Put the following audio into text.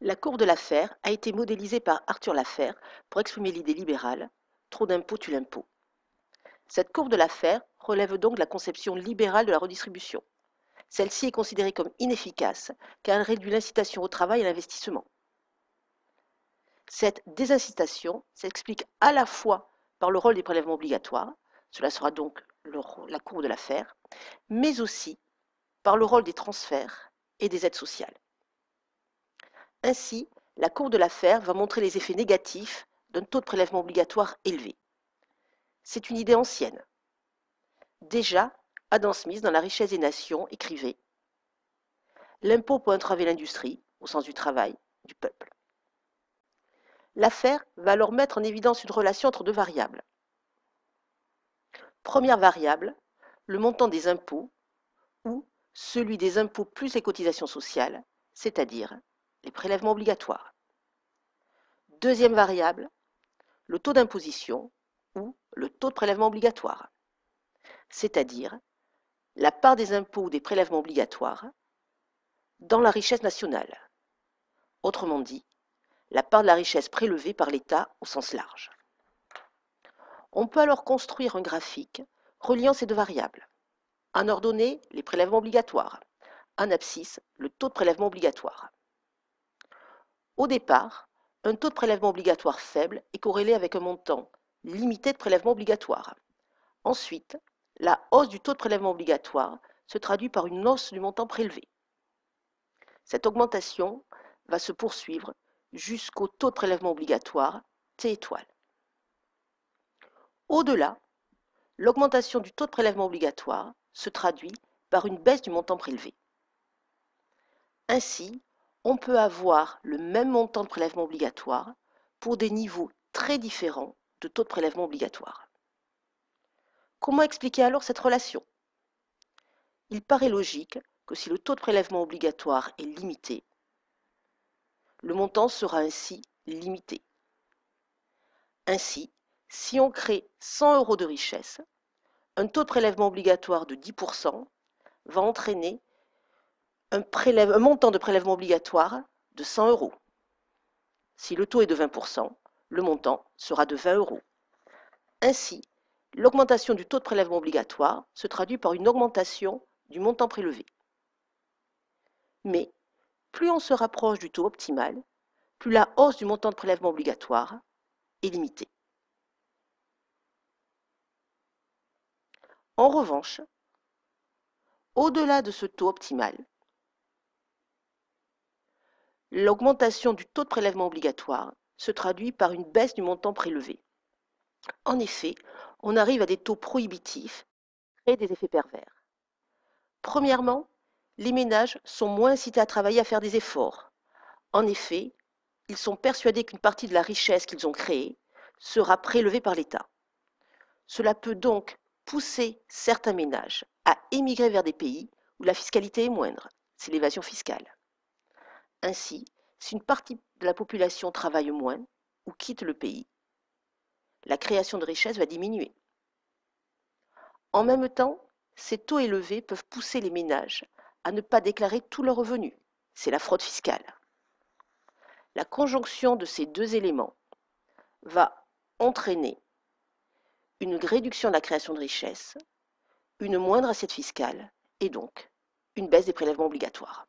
La courbe de Laffer a été modélisée par Arthur Laffer pour exprimer l'idée libérale « trop d'impôts tue l'impôt ». Cette courbe de Laffer relève donc de la conception libérale de la redistribution. Celle-ci est considérée comme inefficace car elle réduit l'incitation au travail et à l'investissement. Cette désincitation s'explique à la fois par le rôle des prélèvements obligatoires, cela sera donc la courbe de Laffer, mais aussi par le rôle des transferts et des aides sociales. Ainsi, la courbe de Laffer va montrer les effets négatifs d'un taux de prélèvement obligatoire élevé. C'est une idée ancienne. Déjà, Adam Smith, dans La richesse des nations, écrivait « L'impôt peut entraver l'industrie, au sens du travail, du peuple ». Laffer va alors mettre en évidence une relation entre deux variables. Première variable, le montant des impôts ou celui des impôts plus les cotisations sociales, c'est-à-dire les prélèvements obligatoires. Deuxième variable, le taux d'imposition ou le taux de prélèvement obligatoire, c'est-à-dire la part des impôts ou des prélèvements obligatoires dans la richesse nationale. Autrement dit, la part de la richesse prélevée par l'État au sens large. On peut alors construire un graphique reliant ces deux variables. En ordonnée, les prélèvements obligatoires. En abscisse, le taux de prélèvement obligatoire. Au départ, un taux de prélèvement obligatoire faible est corrélé avec un montant limité de prélèvement obligatoire. Ensuite, la hausse du taux de prélèvement obligatoire se traduit par une hausse du montant prélevé. Cette augmentation va se poursuivre jusqu'au taux de prélèvement obligatoire T étoile. Au-delà, l'augmentation du taux de prélèvement obligatoire se traduit par une baisse du montant prélevé. Ainsi, on peut avoir le même montant de prélèvement obligatoire pour des niveaux très différents de taux de prélèvement obligatoire. Comment expliquer alors cette relation? Il paraît logique que si le taux de prélèvement obligatoire est limité, le montant sera ainsi limité. Ainsi, si on crée 100 € de richesse, un taux de prélèvement obligatoire de 10% va entraîner un montant de prélèvement obligatoire de 100 €. Si le taux est de 20%, le montant sera de 20 €. Ainsi, l'augmentation du taux de prélèvement obligatoire se traduit par une augmentation du montant prélevé. Mais plus on se rapproche du taux optimal, plus la hausse du montant de prélèvement obligatoire est limitée. En revanche, au-delà de ce taux optimal, l'augmentation du taux de prélèvement obligatoire se traduit par une baisse du montant prélevé. En effet, on arrive à des taux prohibitifs et des effets pervers. Premièrement, les ménages sont moins incités à travailler, à faire des efforts. En effet, ils sont persuadés qu'une partie de la richesse qu'ils ont créée sera prélevée par l'État. Cela peut donc pousser certains ménages à émigrer vers des pays où la fiscalité est moindre, c'est l'évasion fiscale. Ainsi, si une partie de la population travaille moins ou quitte le pays, la création de richesse va diminuer. En même temps, ces taux élevés peuvent pousser les ménages à ne pas déclarer tous leurs revenus, c'est la fraude fiscale. La conjonction de ces deux éléments va entraîner une réduction de la création de richesse, une moindre assiette fiscale et donc une baisse des prélèvements obligatoires.